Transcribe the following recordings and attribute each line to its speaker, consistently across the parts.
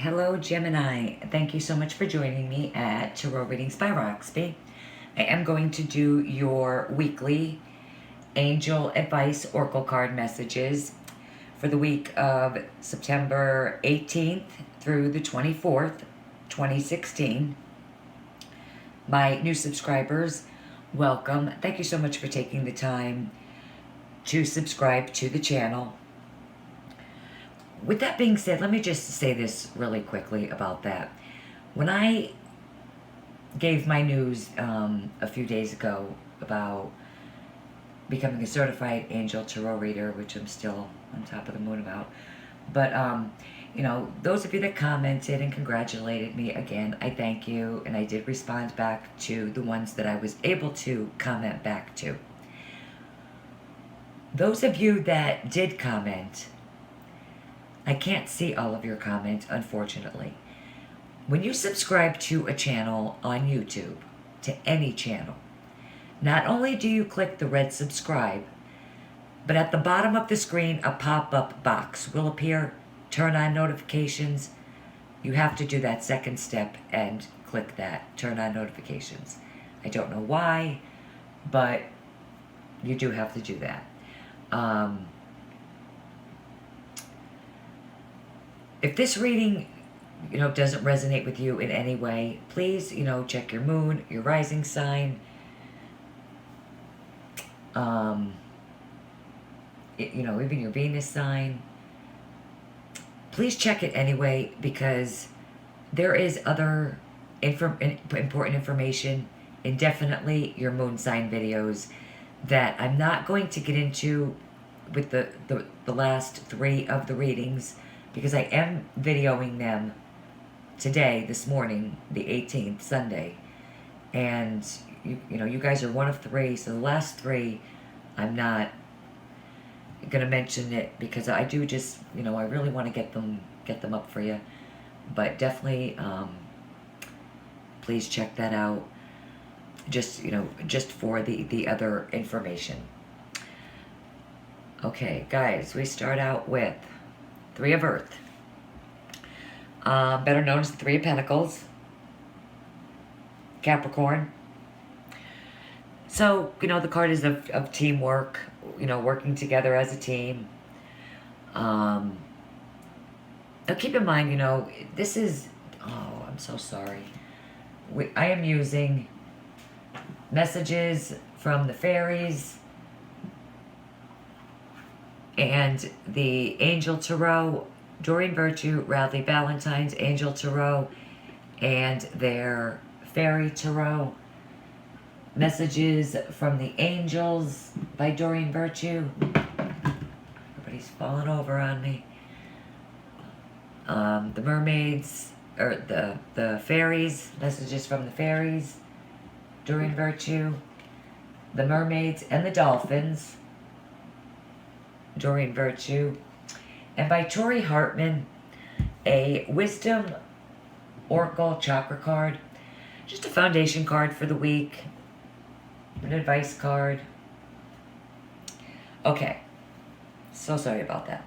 Speaker 1: Hello, Gemini. Thank you so much for joining me at Tarot Readings by Roxby. I am going to do your weekly angel advice oracle card messages for the week of September 18th through the 24th, 2016. My new subscribers, welcome. Thank you so much for taking the time to subscribe to the channel. With that being said, let me just say this really quickly about that. When I gave my news a few days ago about becoming a certified angel tarot reader, which I'm still on top of the moon about, but you know, those of you that commented and congratulated me, again, I thank you, and I did respond back to the ones that I was able to comment back to. Those of you that did comment, I can't see all of your comments, unfortunately. When you subscribe to a channel on YouTube, to any channel, not only do you click the red subscribe, but at the bottom of the screen, a pop-up box will appear. Turn on notifications. You have to do that second step and click that, turn on notifications. I don't know why, but you do have to do that. If this reading, doesn't resonate with you in any way, please, check your moon, your rising sign, even your Venus sign. Please check it anyway, because there is other important information, and definitely your moon sign videos that I'm not going to get into with the last three of the readings, because I am videoing them today, this morning, the 18th, Sunday. And, you guys are one of three, so the last three, I'm not going to mention it, because I do just, I really want to get them up for you. But definitely, please check that out, just for the other information. Okay, guys, we start out with Three of Earth, better known as the Three of Pentacles, Capricorn. So, the card is of teamwork, working together as a team. Now keep in mind, this is, oh, I'm so sorry. I am using messages from the fairies and the Angel Tarot, Doreen Virtue, Radley Valentine's Angel Tarot, and their Fairy Tarot. Messages from the Angels by Doreen Virtue. Everybody's falling over on me. The Mermaids, or the Fairies, messages from the Fairies, Doreen Virtue. The Mermaids and the Dolphins, Doreen Virtue. And by Tori Hartman, a Wisdom Oracle Chakra card. Just a foundation card for the week. An advice card. Okay. So sorry about that.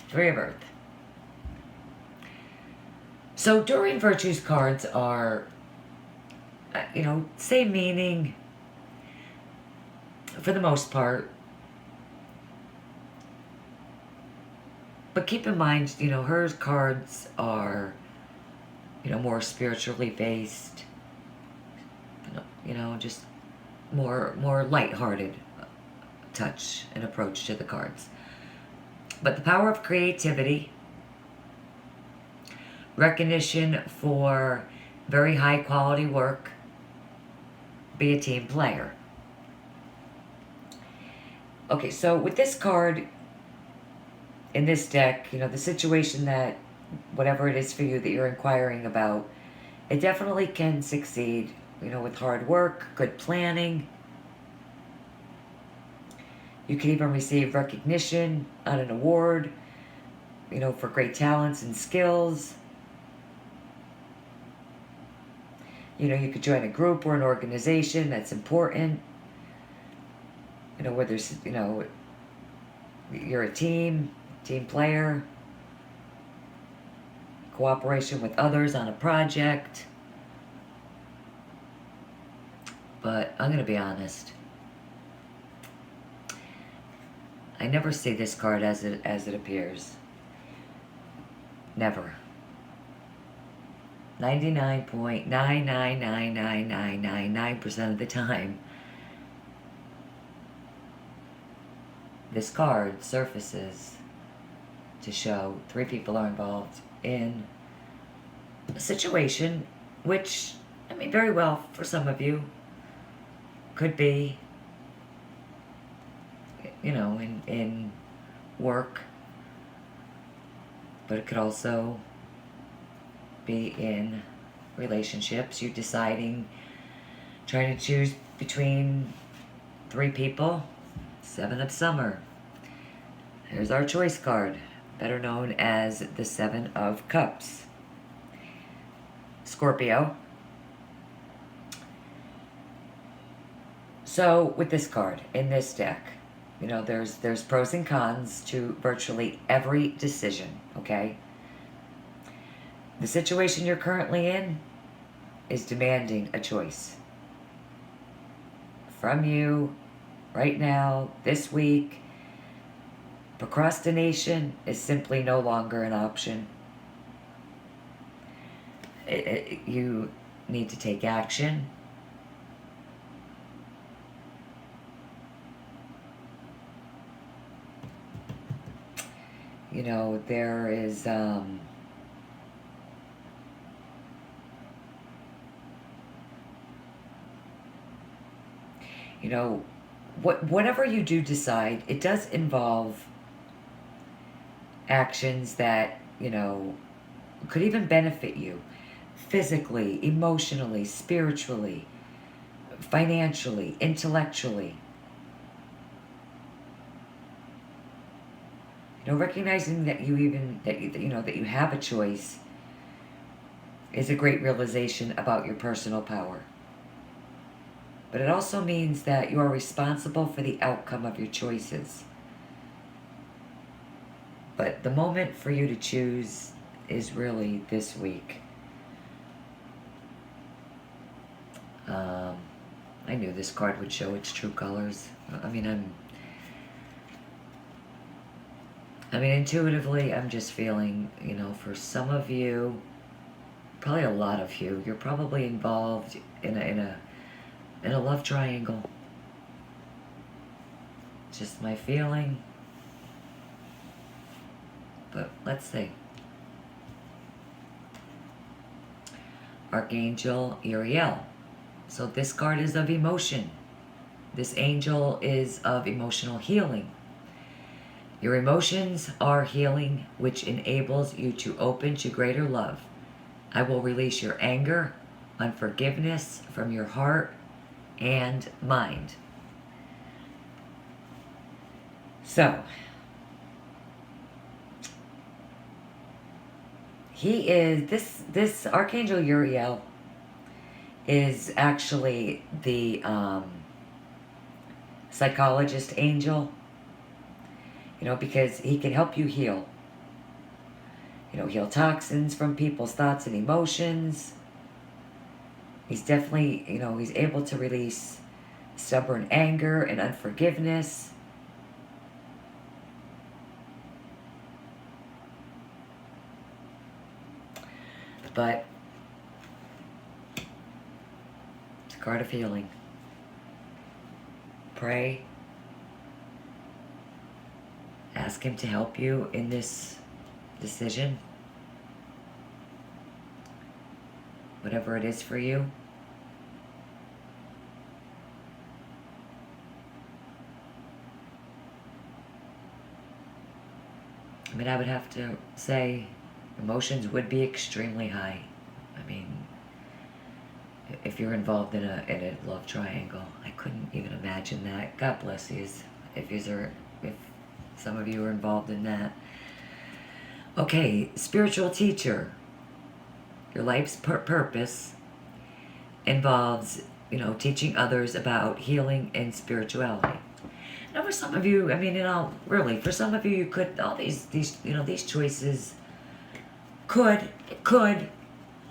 Speaker 1: Three of Earth. So Doreen Virtue's cards are, same meaning for the most part. But keep in mind, her cards are, more spiritually based. Just more lighthearted touch and approach to the cards. But the power of creativity, recognition for very high quality work, be a team player. Okay, so with this card in this deck, the situation that, whatever it is for you that you're inquiring about, it definitely can succeed, with hard work, good planning. You can even receive recognition on an award, for great talents and skills. You could join a group or an organization that's important, where there's, you're a team player. cooperation with others on a project. But I'm going to be honest. I never see this card as it appears. Never. 99.9999999% of the time, this card surfaces to show 3 people are involved in a situation which, I mean, very well for some of you could be, you know, in work, but it could also be in relationships. You deciding, trying to choose between 3 people. 7 of Summer. Here's our choice card, better known as the 7 of Cups. Scorpio. So with this card in this deck, you know, there's pros and cons to virtually every decision, okay? The situation you're currently in is demanding a choice from you right now, this week. Procrastination is simply no longer an option. You need to take action. You know, there is, you know, whatever you do decide, it does involve actions that, you know, could even benefit you physically, emotionally, spiritually, financially, intellectually. You know, recognizing that that you have a choice is a great realization about your personal power. But it also means that you are responsible for the outcome of your choices. But the moment for you to choose is really this week. I knew this card would show its true colors. I mean, intuitively, I'm just feeling, you know, for some of you, probably a lot of you, you're probably involved in a love triangle. Just my feeling. But let's see. Archangel Uriel. So this card is of emotion. This angel is of emotional healing. Your emotions are healing, which enables you to open to greater love. I will release your anger, unforgiveness from your heart and mind. So, he is, this Archangel Uriel is actually the psychologist angel, you know, because he can help you heal. You know, heal toxins from people's thoughts and emotions. He's definitely, you know, he's able to release stubborn anger and unforgiveness. But it's a card of healing. Pray. Ask him to help you in this decision. Whatever it is for you. I mean, I would have to say emotions would be extremely high. I mean, if you're involved in a love triangle, I couldn't even imagine that. God bless you if some of you are involved in that. Okay, spiritual teacher. Your life's purpose involves, you know, teaching others about healing and spirituality. Now, for some of you, I mean, you know, really, for some of you, you could, all these, you know, these choices It could.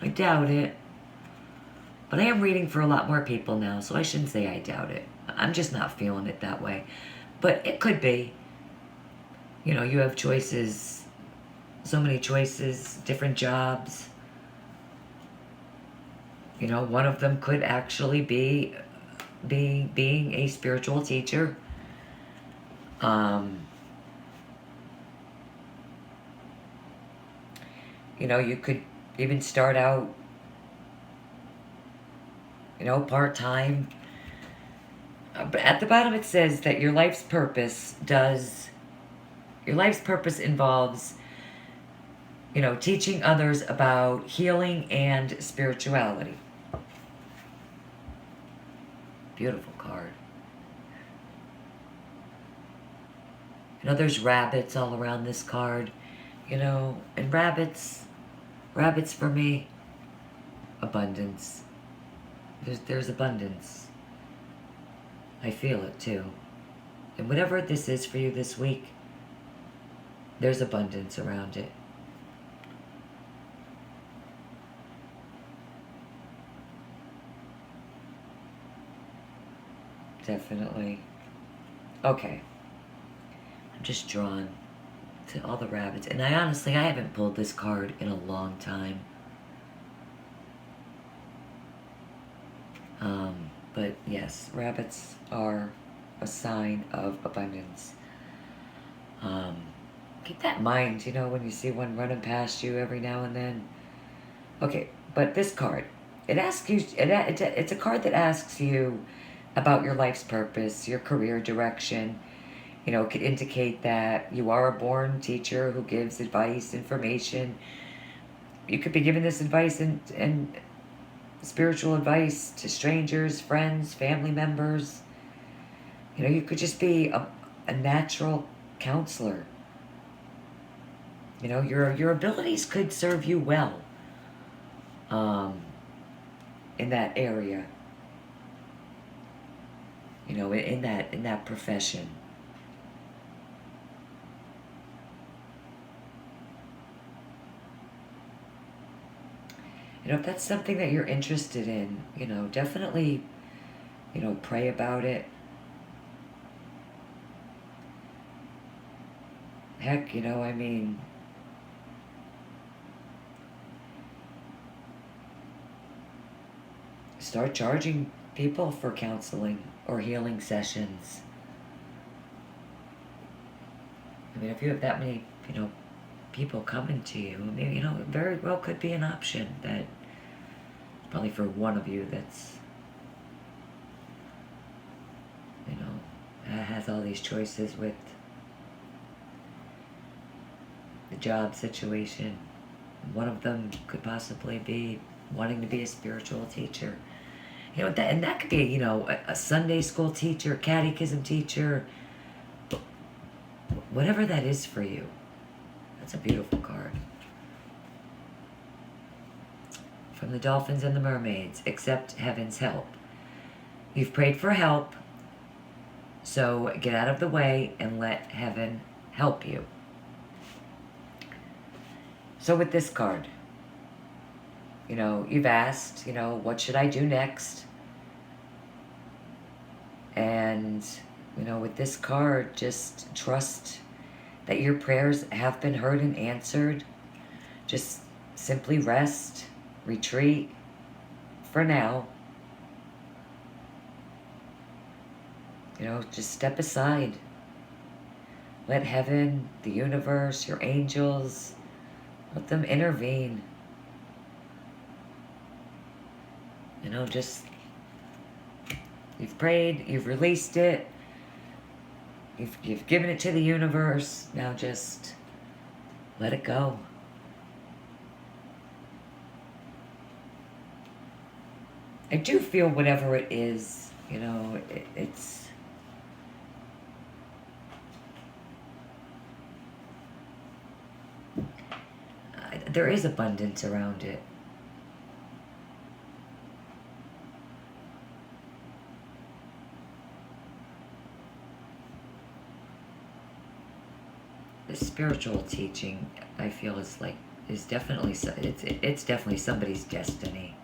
Speaker 1: I doubt it. But I am reading for a lot more people now, so I shouldn't say I doubt it. I'm just not feeling it that way. But it could be. You know, you have choices, so many choices, different jobs. You know, one of them could actually be being a spiritual teacher. You know, you could even start out, you know, part-time. But at the bottom it says that your life's purpose involves, you know, teaching others about healing and spirituality. Beautiful card. You know, there's rabbits all around this card, you know, and rabbits for me, abundance. There's abundance. I feel it too. And whatever this is for you this week, there's abundance around it. Definitely. Okay. I'm just drawn to all the rabbits. And I haven't pulled this card in a long time. But yes, rabbits are a sign of abundance. Keep that in mind, you know, when you see one running past you every now and then. Okay, but this card, it asks you, it's a card that asks you about your life's purpose, your career direction. You know, it could indicate that you are a born teacher who gives advice, information. You could be giving this advice and spiritual advice to strangers, friends, family members. You know, you could just be a natural counselor. You know, your abilities could serve you well in that area. You know, in that profession. You know, if that's something that you're interested in, you know, definitely, you know, pray about it. Heck, you know, I mean, start charging people for counseling or healing sessions. I mean, if you have that many, you know, people coming to you, I mean, you know, it very well could be an option that probably for one of you that's, you know, has all these choices with the job situation. One of them could possibly be wanting to be a spiritual teacher. You know, that could be, you know, a Sunday school teacher, catechism teacher, whatever that is for you. That's a beautiful card. From the dolphins and the mermaids, accept heaven's help. You've prayed for help, so get out of the way and let heaven help you. So with this card, you know, you've asked, you know, what should I do next? And, you know, with this card, just trust that your prayers have been heard and answered. Just simply rest, retreat for now. You know, just step aside. Let heaven, the universe, your angels, let them intervene. You know, just, you've prayed, you've released it, you've given it to the universe. Now just let it go. I do feel whatever it is, you know, it's... there is abundance around it. The spiritual teaching, I feel, is like is definitely, it's definitely somebody's destiny.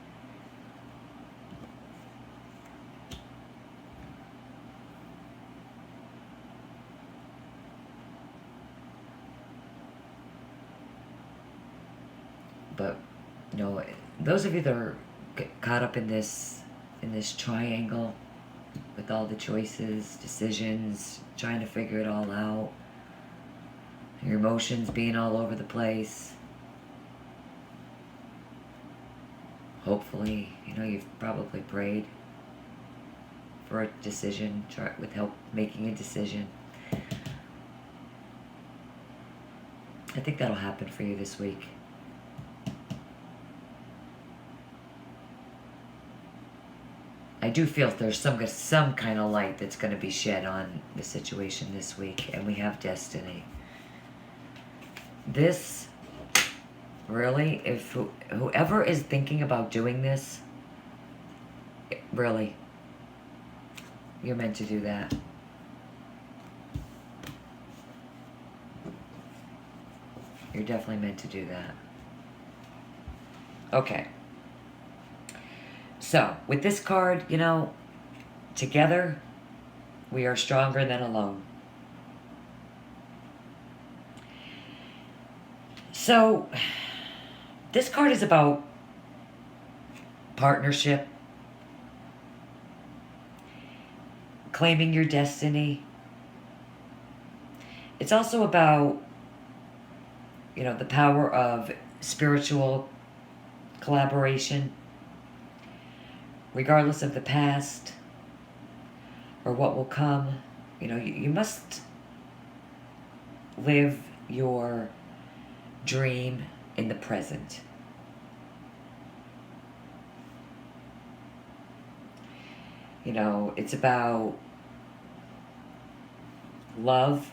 Speaker 1: But, you know, those of you that are caught up in this triangle with all the choices, decisions, trying to figure it all out, your emotions being all over the place, hopefully, you know, you've probably prayed for a decision, with help making a decision. I think that'll happen for you this week. I do feel there's some kind of light that's going to be shed on the situation this week, and we have destiny. This, really, if whoever is thinking about doing this, really, you're meant to do that. You're definitely meant to do that. Okay. So, with this card, you know, together, we are stronger than alone. So, this card is about partnership, claiming your destiny. It's also about, you know, the power of spiritual collaboration, regardless of the past or what will come. You know, you must live your dream in the present. You know, it's about love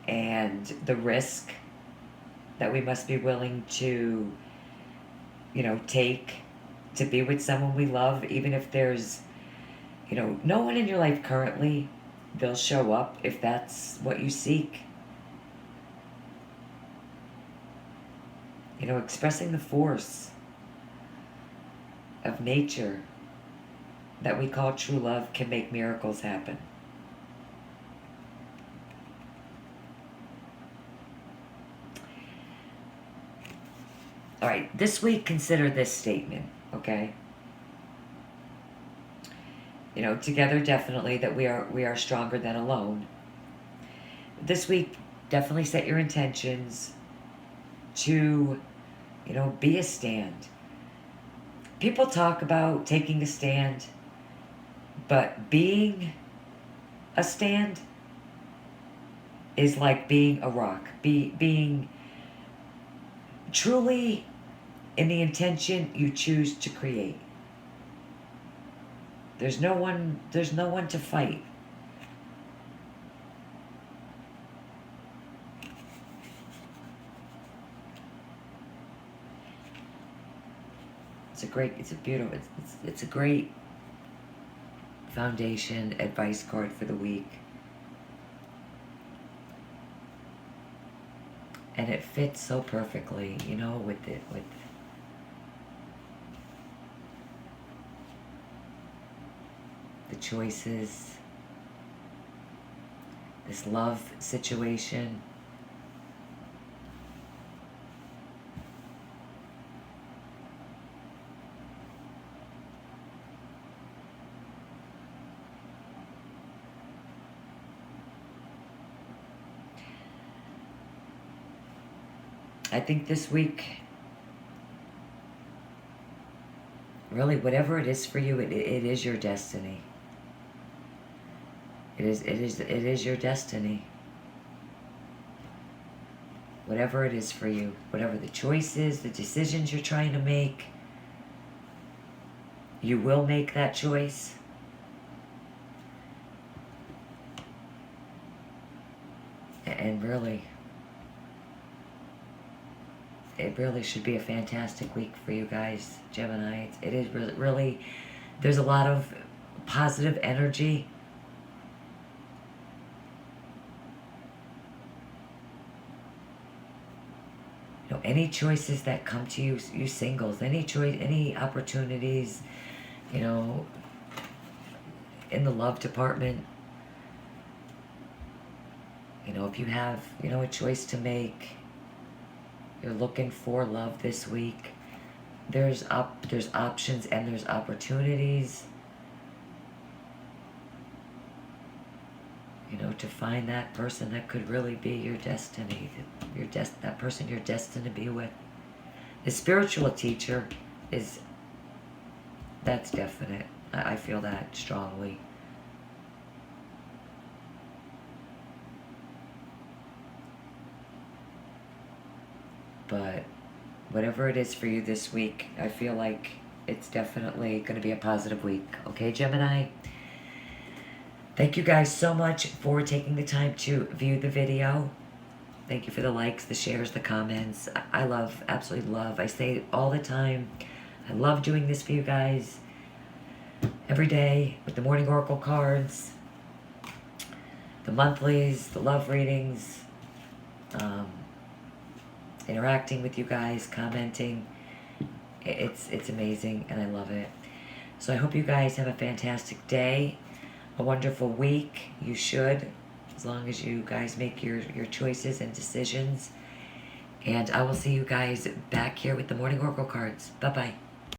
Speaker 1: and the risk that we must be willing to, you know, take to be with someone we love, even if there's, you know, no one in your life currently. They'll show up if that's what you seek. You know, expressing the force of nature that we call true love can make miracles happen. All right, this week, consider this statement, okay? You know, together, definitely, that we are stronger than alone. This week, definitely set your intentions to, you know, be a stand. People talk about taking a stand, but being a stand is like being a rock. Being truly in the intention you choose to create. There's no one to fight. It's a great foundation advice card for the week. And it fits so perfectly, you know, with the choices, this love situation. I think this week, really, whatever it is for you, it is your destiny. It is your destiny. Whatever it is for you, whatever the choice is, the decisions you're trying to make, you will make that choice. And really, it really should be a fantastic week for you guys, Gemini. It is really, there's a lot of positive energy. You know, any choices that come to you, you singles, any choice, any opportunities, you know, in the love department. You know, if you have, you know, a choice to make, you're looking for love this week, there's options and there's opportunities, you know, to find that person that could really be your destiny, that person you're destined to be with. The spiritual teacher is, that's definite. I feel that strongly. But whatever it is for you this week, I feel like it's definitely going to be a positive week. Okay, Gemini? Thank you guys so much for taking the time to view the video. Thank you for the likes, the shares, the comments. I love, absolutely love. I say it all the time. I love doing this for you guys. Every day with the morning oracle cards, the monthlies, the love readings, interacting with you guys, commenting. It's amazing and I love it. So I hope you guys have a fantastic day, a wonderful week. You should, as long as you guys make your choices and decisions. And I will see you guys back here with the morning oracle cards. Bye-bye.